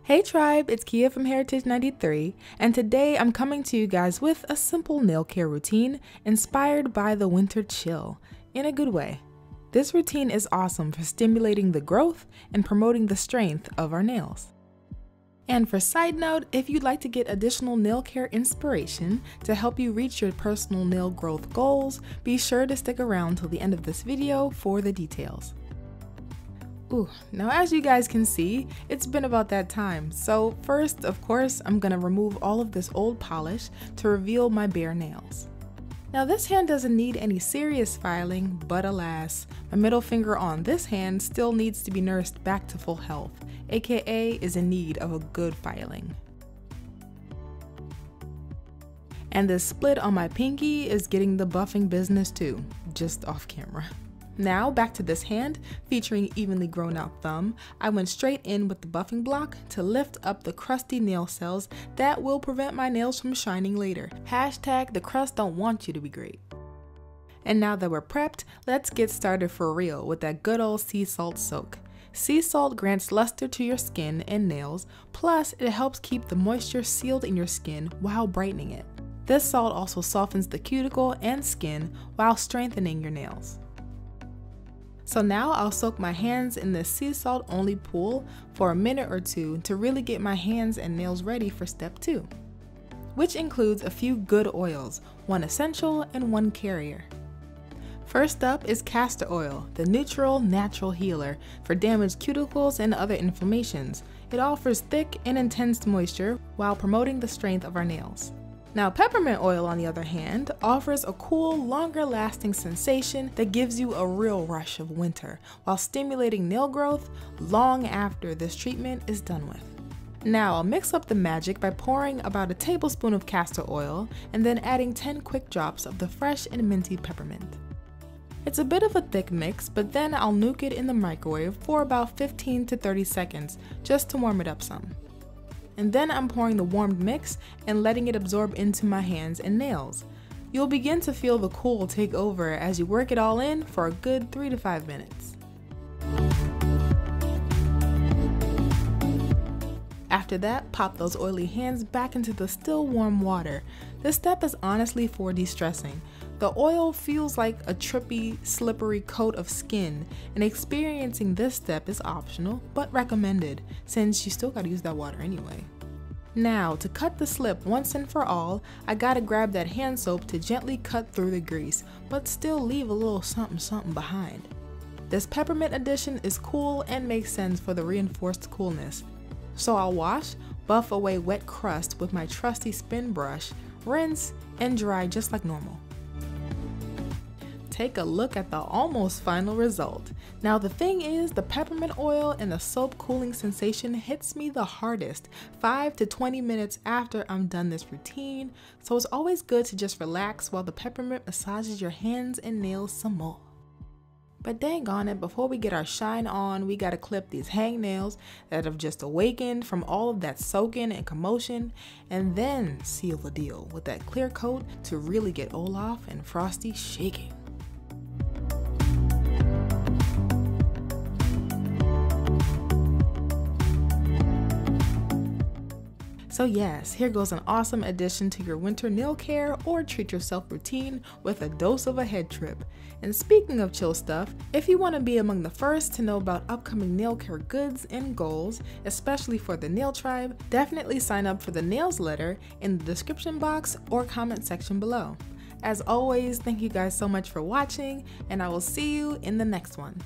Hey tribe, it's Kia from Heritage 93, and today I'm coming to you guys with a simple nail care routine inspired by the winter chill, in a good way. This routine is awesome for stimulating the growth and promoting the strength of our nails. And for side note, if you'd like to get additional nail care inspiration to help you reach your personal nail growth goals, be sure to stick around till the end of this video for the details. Now as you guys can see, it's been about that time. So first, of course, I'm gonna remove all of this old polish to reveal my bare nails. Now this hand doesn't need any serious filing, but alas, my middle finger on this hand still needs to be nursed back to full health, aka is in need of a good filing. And this split on my pinky is getting the buffing business too, just off camera. Now back to this hand, featuring evenly grown out thumb, I went straight in with the buffing block to lift up the crusty nail cells that will prevent my nails from shining later. Hashtag the crust don't want you to be great. And now that we're prepped, let's get started for real with that good old sea salt soak. Sea salt grants luster to your skin and nails, plus it helps keep the moisture sealed in your skin while brightening it. This salt also softens the cuticle and skin while strengthening your nails. So now I'll soak my hands in this sea salt only pool for a minute or two to really get my hands and nails ready for step 2, which includes a few good oils, one essential and one carrier. First up is castor oil, the neutral, natural healer for damaged cuticles and other inflammations. It offers thick and intense moisture while promoting the strength of our nails. Now peppermint oil, on the other hand, offers a cool, longer lasting sensation that gives you a real rush of winter while stimulating nail growth long after this treatment is done with. Now I'll mix up the magic by pouring about a tablespoon of castor oil and then adding 10 quick drops of the fresh and minty peppermint. It's a bit of a thick mix, but then I'll nuke it in the microwave for about 15 to 30 seconds just to warm it up some. And then I'm pouring the warmed mix and letting it absorb into my hands and nails. You'll begin to feel the cool take over as you work it all in for a good 3 to 5 minutes. After that, pop those oily hands back into the still warm water. This step is honestly for de-stressing. The oil feels like a trippy, slippery coat of skin, and experiencing this step is optional, but recommended, since you still gotta use that water anyway. Now, to cut the slip once and for all, I gotta grab that hand soap to gently cut through the grease, but still leave a little something behind. This peppermint addition is cool and makes sense for the reinforced coolness. So I'll wash, buff away wet crust with my trusty spin brush, rinse, and dry just like normal. Take a look at the almost final result. Now the thing is, the peppermint oil and the soap cooling sensation hits me the hardest 5 to 20 minutes after I'm done this routine, so it's always good to just relax while the peppermint massages your hands and nails some more. But dang on it, before we get our shine on, we gotta clip these hangnails that have just awakened from all of that soaking and commotion, and then seal the deal with that clear coat to really get Olof and Frosty shaking. So yes, here goes an awesome addition to your winter nail care or treat yourself routine with a dose of a head trip. And speaking of chill stuff, if you want to be among the first to know about upcoming nail care goods and goals, especially for the nail tribe, definitely sign up for the Nailsletter in the description box or comment section below. As always, thank you guys so much for watching, and I will see you in the next one.